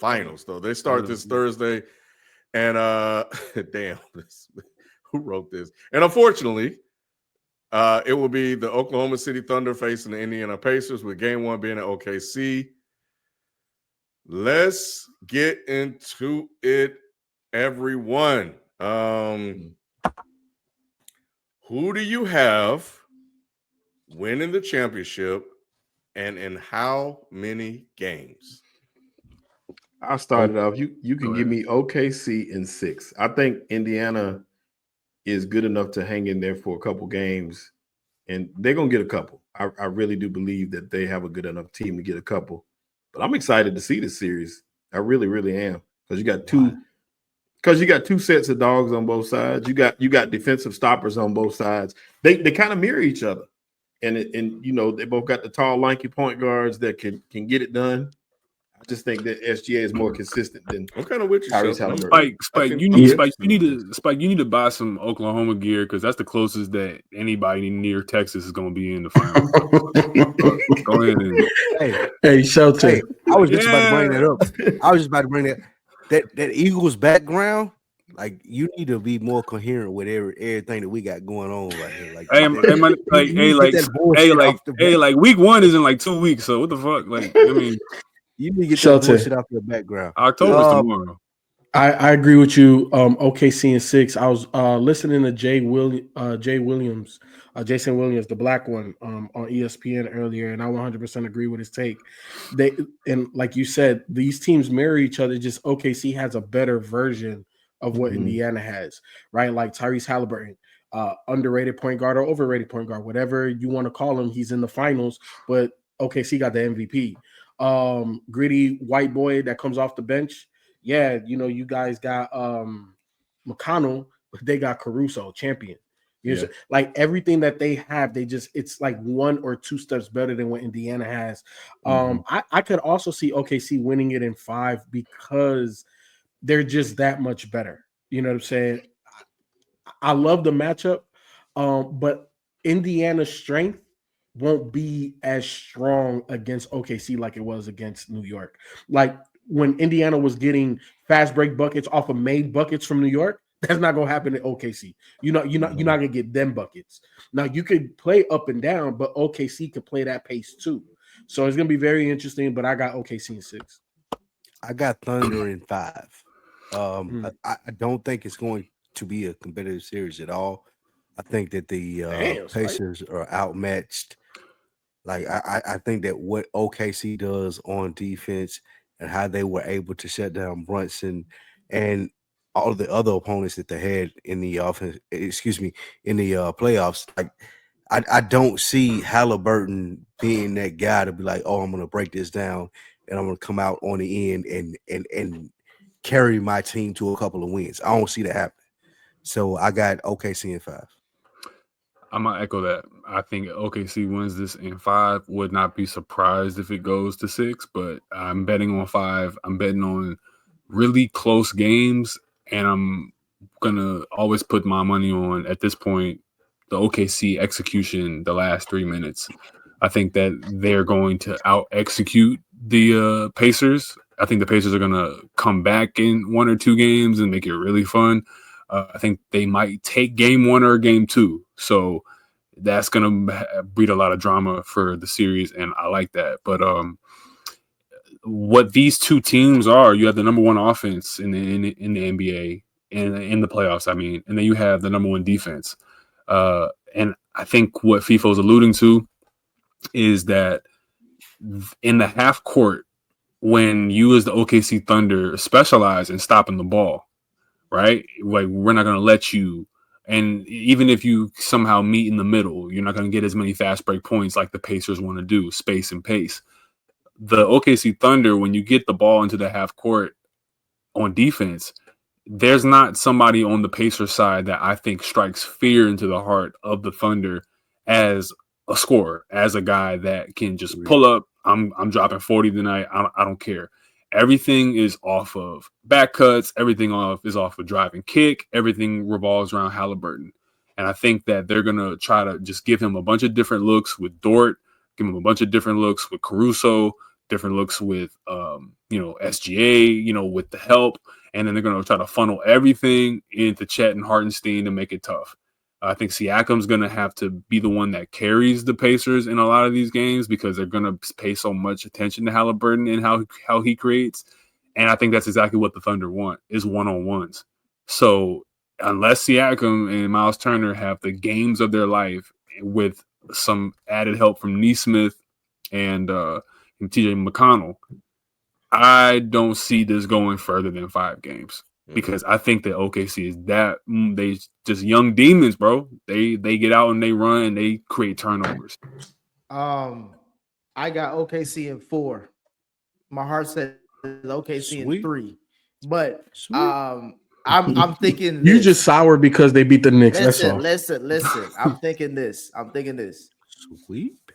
finals, though. They start this Thursday. And damn, who wrote this? And unfortunately, it will be the Oklahoma City Thunder facing the Indiana Pacers, with game one being at OKC. Let's get into it, everyone. Who do you have winning the championship, and in how many games? I'll start it off. You can give me OKC in 6. I think Indiana is good enough to hang in there for a couple games, and they're gonna get a couple. I really do believe that they have a good enough team to get a couple. But I'm excited to see this series. I really, really am, because you got two sets of dogs on both sides. You got defensive stoppers on both sides. They kind of mirror each other, and they both got the tall, lanky point guards that can get it done. I just think that SGA is more consistent than I'm kind of with you, Spike. You need to buy some Oklahoma gear, because that's the closest that anybody near Texas is going to be in the finals. Go ahead. Hey, Shelton. Hey, I was just about to bring that up. I was just about to bring that Eagles background. Like, you need to be more coherent with everything that we got going on right here. Like week one is in like 2 weeks. So what the fuck? Like, I mean, you need to get that bullshit off your background. October's tomorrow. I agree with you. OKC in 6. I was listening to Jason Williams, the black one, on ESPN earlier, and I 100% agree with his take. And like you said, these teams mirror each other. Just OKC has a better version of what Indiana has, right? Like Tyrese Halliburton, underrated point guard or overrated point guard, whatever you want to call him. He's in the finals, but OKC got the MVP. Gritty white boy that comes off the bench. Yeah, you guys got McConnell, but they got Caruso, champion. Like everything that they have, it's like 1 or 2 steps better than what Indiana has. I could also see OKC winning it in 5 because they're just that much better. You know what I'm saying? I love the matchup, but Indiana's strength won't be as strong against OKC like it was against New York. Like when Indiana was getting fast break buckets off of made buckets from New York, that's not gonna happen at OKC. You're not gonna get them buckets. Now you could play up and down, but OKC could play that pace too. So it's gonna be very interesting. But I got OKC in 6. I got Thunder in 5. I don't think it's going to be a competitive series at all. I think that the Pacers are outmatched. Like I think that what OKC does on defense and how they were able to shut down Brunson and all of the other opponents that they had in the playoffs. Like I don't see Halliburton being that guy to be like, oh, I'm gonna break this down and I'm gonna come out on the end and carry my team to a couple of wins. I don't see that happen. So I got OKC in 5. I'm gonna echo that. I think OKC wins this in 5. Would not be surprised if it goes to 6, but I'm betting on 5. I'm betting on really close games, and I'm gonna always put my money on, at this point, the OKC execution the last 3 minutes. I think that they're going to out execute the Pacers. I think the Pacers are gonna come back in 1 or 2 games and make it really fun. I think they might take game 1 or game 2. So that's going to breed a lot of drama for the series, and I like that. But what these two teams are, you have the number 1 offense in the NBA, in the playoffs, I mean, and then you have the number 1 defense. And I think what FIFO is alluding to is that in the half court, when you as the OKC Thunder specialize in stopping the ball, right? Like, we're not going to let you, and even if you somehow meet in the middle, you're not going to get as many fast break points like the Pacers want to do, space and pace. The OKC Thunder, when you get the ball into the half court on defense, there's not somebody on the Pacers side that I think strikes fear into the heart of the Thunder as a scorer, as a guy that can just pull up. I'm dropping 40 tonight. I don't care. Everything is off of back cuts. Everything is off of drive and kick. Everything revolves around Halliburton. And I think that they're going to try to just give him a bunch of different looks with Dort, give him a bunch of different looks with Caruso, different looks with SGA, with the help, and then they're going to try to funnel everything into Chet and Hartenstein to make it tough. I think Siakam's going to have to be the one that carries the Pacers in a lot of these games because they're going to pay so much attention to Halliburton and how he creates. And I think that's exactly what the Thunder want, is one-on-ones. So unless Siakam and Miles Turner have the games of their life with some added help from Nesmith and TJ McConnell, I don't see this going further than 5 games. Because I think that OKC is they just young demons, bro. They get out and they run and they create turnovers. I got OKC in 4. My heart says OKC in 3, but I'm thinking you just sour because they beat the Knicks. Listen. I'm thinking this. Sweep.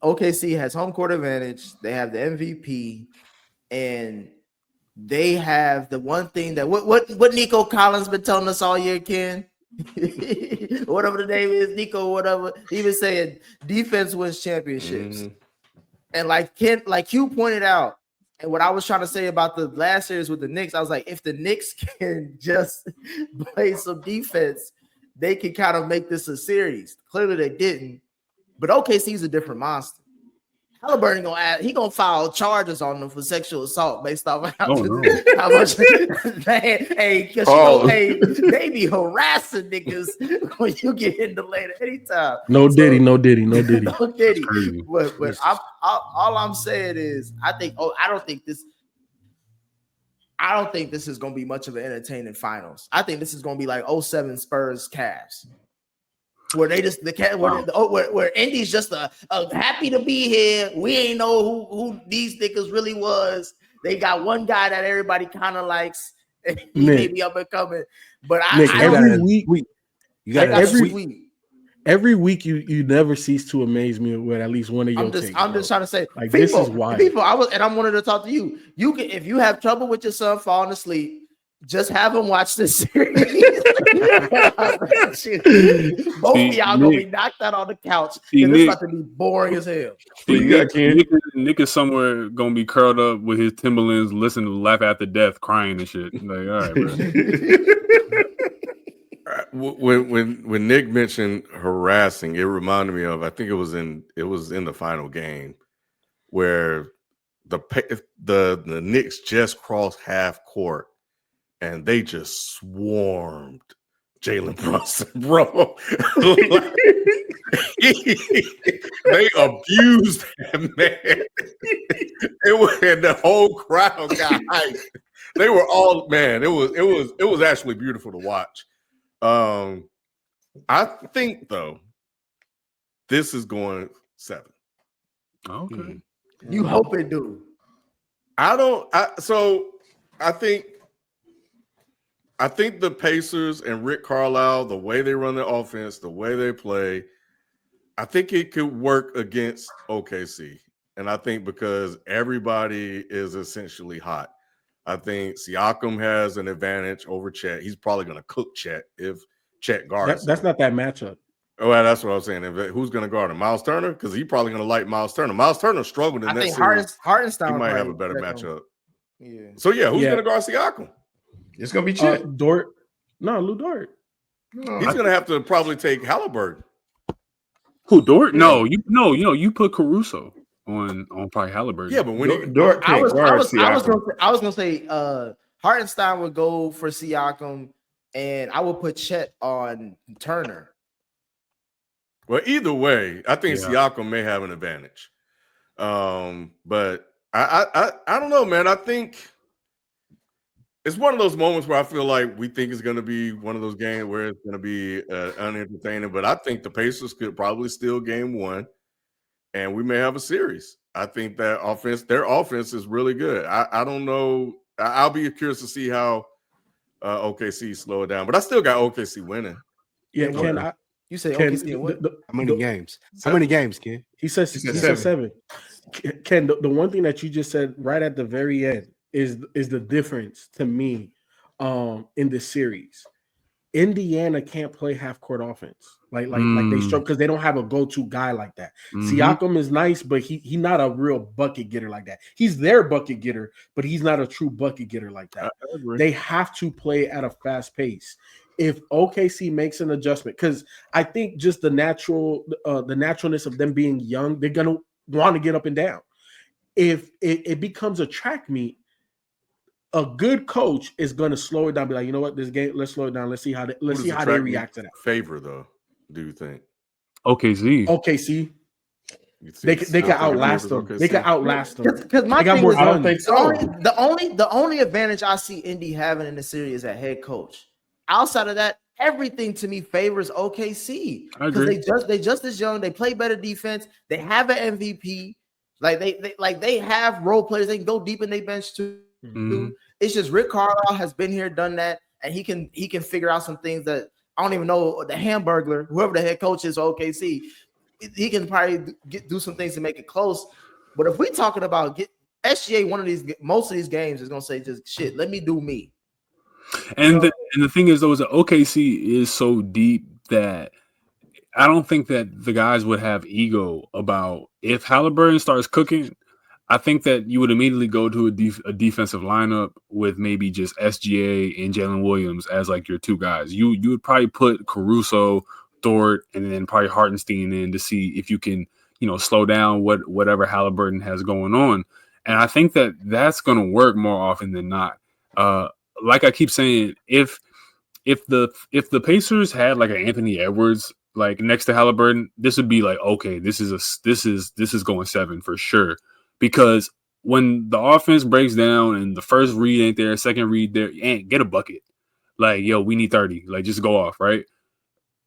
OKC has home court advantage. They have the MVP, and they have the one thing that what Nico Collins been telling us all year, Ken. Whatever the name is, Nico, whatever. He was saying defense wins championships. Mm-hmm. And like you pointed out, and what I was trying to say about the last series with the Knicks, I was like, if the Knicks can just play some defense, they can kind of make this a series. Clearly they didn't, but OKC's a different monster. Halliburton gonna file charges on them for sexual assault based off how much they be harassing niggas when you get in the lane at any time. No Diddy. No Diddy. But all I'm saying is I don't think this is gonna be much of an entertaining finals. I think this is gonna be like 07 Spurs Cavs. Where they just where Indy's just a happy to be here. We ain't know who these niggas really was. They got one guy that everybody kind of likes. He may be up and coming, but every week you never cease to amaze me with at least one of your takes. I'm just trying to say, like, this is why I'm wanting to talk to you. You can, if you have trouble with your son falling asleep, just have him watch this series. Both of y'all gonna be knocked out on the couch. It's about to be boring as hell. Nick is somewhere gonna be curled up with his Timberlands, listening to Laugh After Death, crying and shit. Like, all right, bro. When Nick mentioned harassing, it reminded me of, I think it was in the final game where the Knicks just crossed half court. And they just swarmed Jalen Brunson, bro. They abused that man. And the whole crowd got hyped. They were all, man. It was actually beautiful to watch. I think though, this is going 7. Okay. You hope it do. I think the Pacers and Rick Carlisle, the way they run their offense, the way they play, I think it could work against OKC. And I think because everybody is essentially hot, I think Siakam has an advantage over Chet. He's probably going to cook Chet if Chet guards. That's not that matchup. Oh, well, that's what I was saying. Who's going to guard him? Miles Turner? Because he's probably going to like Miles Turner. Miles Turner struggled in that series. Hartenstein he might have a better matchup. Yeah. So, who's going to guard Siakam? It's gonna be Chet. Dort. No, Lou Dort. No. He's gonna have to probably take Halliburton. Who, Dort? No, you put Caruso on probably Halliburton. Yeah, but when Dort can't guard Siakam. I was gonna say Hartenstein would go for Siakam, and I would put Chet on Turner. Well, either way, I think Siakam may have an advantage. But I don't know, man. I think it's one of those moments where I feel like we think it's going to be one of those games where it's going to be unentertaining. But I think the Pacers could probably steal game 1, and we may have a series. I think that their offense is really good. I don't know. I'll be curious to see how OKC slow it down. But I still got OKC winning. Yeah, you say OKC win? How many games? How many games, Ken? He said 7. Ken, the one thing that you just said right at the very end is the difference to me in this series. Indiana can't play half court offense. Like they struggle because they don't have a go-to guy like that. Siakam is nice, but he not a real bucket getter like that. He's their bucket getter, but he's not a true bucket getter like that. They have to play at a fast pace. If OKC makes an adjustment, because I think just the naturalness of them being young, they're gonna want to get up and down. If it becomes a track meet, a good coach is going to slow it down. Be like, you know what, this game, let's slow it down. Let's see how they react to that. Favor though, do you think? OKC. They can outlast them. They can outlast them. Because my thing is, I don't think so. The only advantage I see Indy having in the series is at head coach. Outside of that, everything to me favors OKC because they just as young. They play better defense. They have an MVP. Like they have role players. They can go deep in their bench too. Mm-hmm. It's just Rick Carlisle has been here, done that, and he can figure out some things that I don't even know. The Hamburglar, whoever the head coach is for OKC, he can probably do some things to make it close. But if we're talking about SGA, most of these games is gonna say just shit. Let me do me. And the thing is, though, is that OKC is so deep that I don't think that the guys would have ego about if Halliburton starts cooking. I think that you would immediately go to a defensive lineup with maybe just SGA and Jalen Williams as like your two guys. You would probably put Caruso, Dort, and then probably Hartenstein in to see if you can, slow down whatever Halliburton has going on. And I think that that's going to work more often than not. Like I keep saying, if the Pacers had like an Anthony Edwards like next to Halliburton, this would be like, okay, this is going 7 for sure. Because when the offense breaks down and the first read ain't there, second read there, get a bucket. Like, yo, we need 30. Like, just go off, right?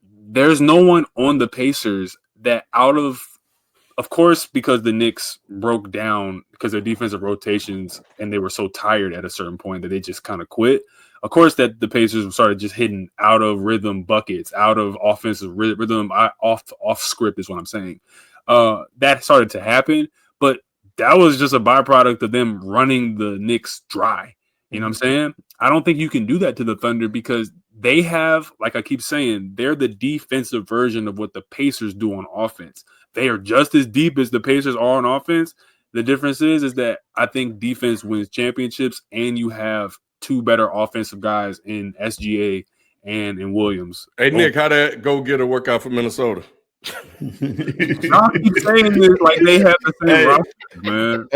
There's no one on the Pacers that of course, because the Knicks broke down because their defensive rotations and they were so tired at a certain point that they just kind of quit. Of course, that the Pacers started just hitting out of rhythm buckets, out of offensive rhythm, off script is what I'm saying. That started to happen, but that was just a byproduct of them running the Knicks dry. You know what I'm saying? I don't think you can do that to the Thunder because they have, like I keep saying, they're the defensive version of what the Pacers do on offense. They are just as deep as the Pacers are on offense. The difference is that I think defense wins championships, and you have two better offensive guys in SGA and in Williams. Hey, Nick, how'd that go get a workout for Minnesota? I keep saying this like they have the same roster, man.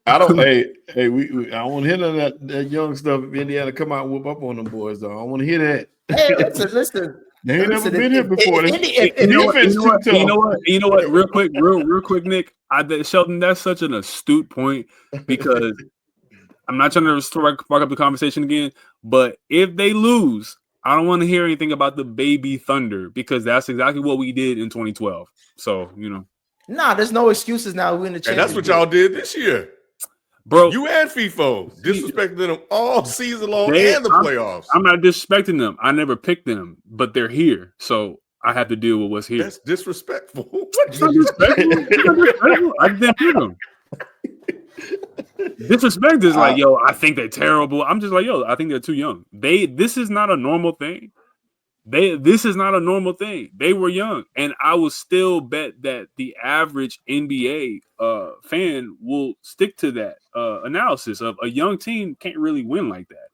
I don't want to hear none of that young stuff. If Indiana come out and whoop up on them boys, though, I want to hear that. Hey, listen. They ain't never been here before. You know what? Real quick, Nick. Sheldon, that's such an astute point because I'm not trying to spark up the conversation again. But if they lose, I don't want to hear anything about the baby Thunder because that's exactly what we did in 2012. So, Nah, there's no excuses now. We in the championship. And that's what y'all did this year. Bro, you and FIFO disrespecting them all season long and the playoffs. I'm not disrespecting them. I never picked them, but they're here. So I have to deal with what's here. That's disrespectful. I didn't pick them. Disrespect is like, yo, I think they're terrible. I'm just like, yo, I think they're too young. This is not a normal thing. This is not a normal thing. They were young, and I will still bet that the average NBA fan will stick to that analysis of a young team can't really win like that.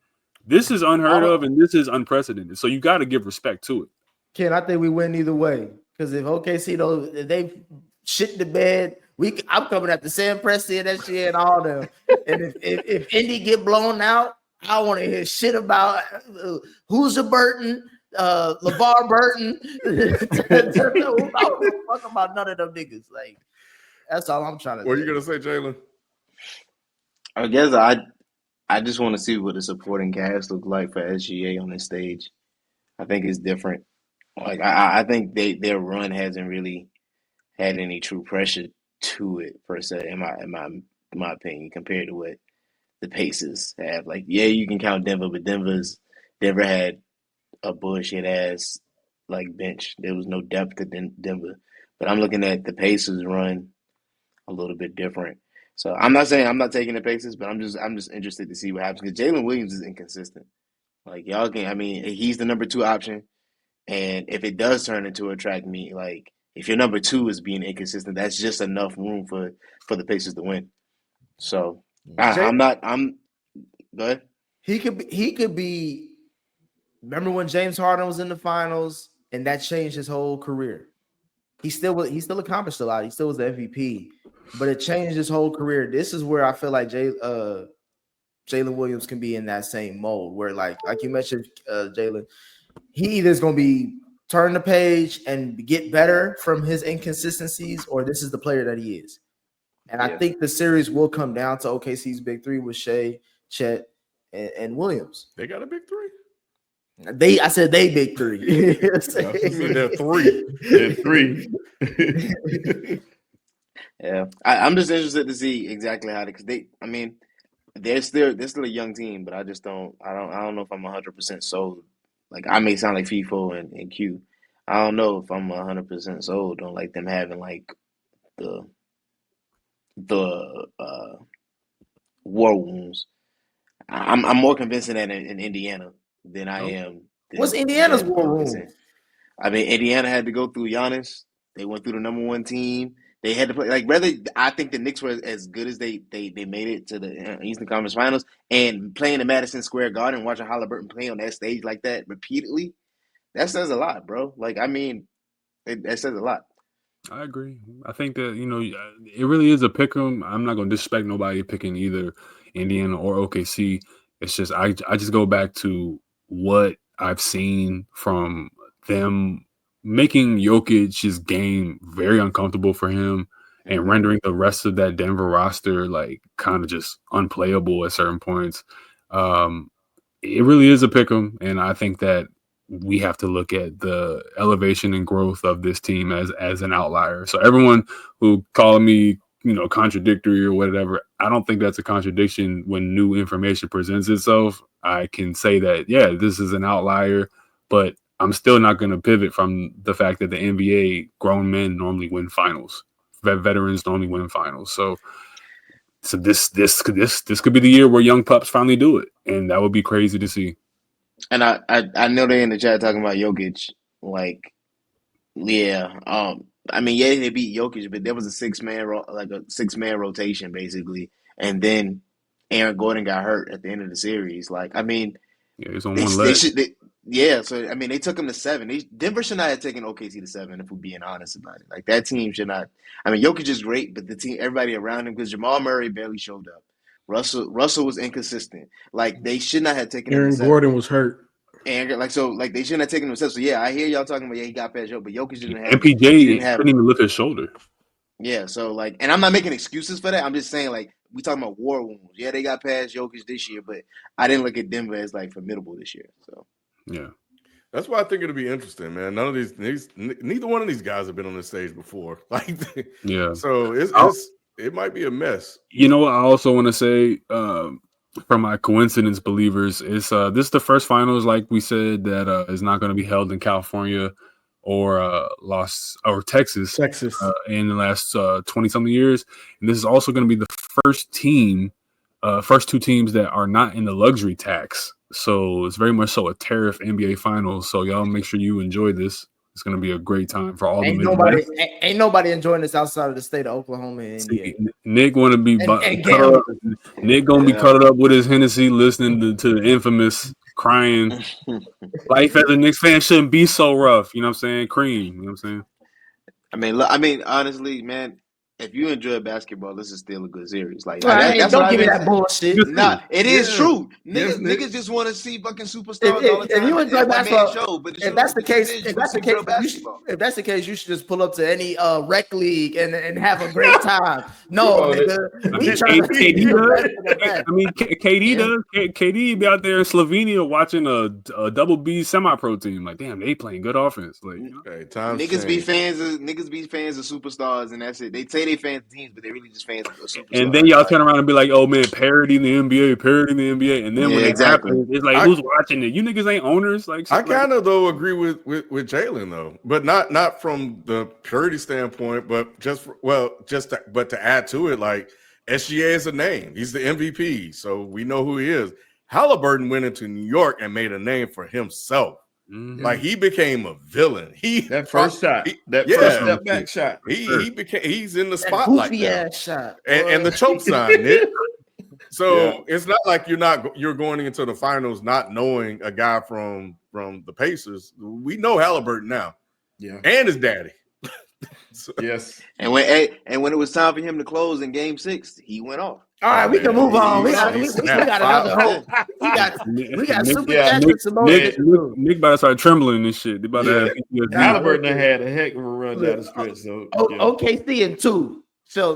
This is unheard of, and this is unprecedented. So you got to give respect to it. Ken, I think we win either way because if OKC if they shit the bed, I'm coming after Sam Presti and SGA and all them. And if Indy get blown out, I want to hear shit about who's a Burton. LeVar Burton. I don't fuck about none of them niggas. Like, that's all I'm trying to say. What are you gonna say, Jalen? I guess I just want to see what the supporting cast look like for SGA on this stage. I think it's different. Like I think their run hasn't really had any true pressure to it per se, in my opinion, compared to what the Pacers have. Like, yeah, you can count Denver, but Denver had a bullshit ass like bench. There was no depth to Denver. But I'm looking at the Pacers run a little bit different. So I'm not saying I'm not taking the Pacers, but I'm just interested to see what happens because Jalen Williams is inconsistent. Like y'all can. I mean, he's the number 2 option, and if it does turn into a track meet, like if your number 2 is being inconsistent, that's just enough room for the Pacers to win. So I'm not. I'm go ahead. He could be. Remember when James Harden was in the finals and that changed his whole career? He still accomplished a lot. He still was the MVP, but it changed his whole career. This is where I feel like Jalen Williams can be in that same mold where, like you mentioned, Jalen, he either is going to be turn the page and get better from his inconsistencies, or this is the player that he is. And I think the series will come down to OKC's big 3 with Shea, Chet, and Williams. They got a big 3. I said they big 3. They're 3. They're 3. Yeah, I'm just interested to see exactly how because I mean, they're still a young team, but I don't know if I'm 100% sold. Like I may sound like FIFO and Q. I don't know if I'm 100% sold on like them having like the war wounds. I'm more convinced in that in Indiana than I am. What's Indiana's war room? I mean, Indiana had to go through Giannis. They went through the number 1 team. They had to play I think the Knicks were as good as they made it to the Eastern Conference Finals, and playing in Madison Square Garden, watching Halliburton play on that stage like that repeatedly, that says a lot, bro. Like I mean, that says a lot. I agree. I think that it really is a pick 'em. I'm not going to disrespect nobody picking either Indiana or OKC. It's just I just go back to what I've seen from them making Jokic's game very uncomfortable for him and rendering the rest of that Denver roster like kind of just unplayable at certain points. It really is a pick 'em, and I think that we have to look at the elevation and growth of this team as an outlier. So everyone who called me, contradictory or whatever, I don't think that's a contradiction when new information presents itself. I can say that, yeah, this is an outlier, but I'm still not going to pivot from the fact that the NBA grown men normally win finals. Veterans normally win finals. So this could be the year where young pups finally do it. And that would be crazy to see. And I know they're in the chat talking about Jokic. Like, yeah. I mean, yeah, they beat Jokic, but there was a 6-man rotation basically, and then Aaron Gordon got hurt at the end of the series. Like, I mean, yeah, he's on one leg. So I mean, they took him to 7. Denver should not have taken OKC to 7, if we're being honest about it. Like that team should not. I mean, Jokic is great, but the team, everybody around him, because Jamal Murray barely showed up. Russell was inconsistent. Like they should not have taken him to 7. Aaron Gordon was hurt. And they shouldn't have taken him to 7. So yeah, I hear y'all talking about he got past Joe, but Jokic didn't have. MPJ couldn't even lift his shoulder. Yeah, so and I'm not making excuses for that. I'm just saying we talking about war wounds. Yeah, they got past Jokic this year, but I didn't look at Denver as formidable this year. So yeah. That's why I think it'll be interesting, man. None of neither one of these guys have been on this stage before. Yeah. So it might be a mess. You know what I also want to say for my coincidence believers is this is the first finals, like we said, that is not going to be held in California or Texas in the last 20-something years. And this is also going to be the first 2 teams that are not in the luxury tax. So it's very much so a tariff NBA finals. So y'all make sure you enjoy this. It's going to be a great time for all ain't nobody enjoying this outside of the state of Oklahoma and India. Nick want to be Nick gonna be cut up with his Hennessy, listening to the infamous crying. Life as a Knicks fan shouldn't be so rough. You know what I'm saying? Cream. You know what I'm saying? I mean, honestly, man. If you enjoy basketball, this is still a good series. Don't give me that bullshit. Nah, it is true. Niggas just want to see fucking superstars all the time. If you enjoy basketball, if that's the case, you should just pull up to any rec league and have a great time. No, nigga, we trying to I mean, KD does. KD be out there in Slovenia watching a double B semi-pro team. Like, damn, they playing good offense. Like, niggas be fans of superstars, and that's it. They say they fans of teams, but they really just fans of superstars. And then y'all turn around and be like, "Oh man, parody the NBA," And then when it happens, it's like, who's watching it? You niggas ain't owners. Like, I kind of though agree with Jalen though, but not from the purity standpoint, but to add to it, like SGA is a name. He's the MVP, so we know who he is. Halliburton went into New York and made a name for himself. Like he became a villain. That first shot, first step back shot. He's in the spotlight now. Ass shot, and the choke sign, Nick. So it's not like you're going into the finals not knowing a guy from the Pacers. We know Halliburton now. Yeah. And his daddy. So, yes. And when it was time for him to close in Game 6, he went off. All right, we can move on. We got another hope. We got super Nick about to start trembling and this shit. They about to have Halliburton had a heck of a run down the stretch. So OKC in 2. So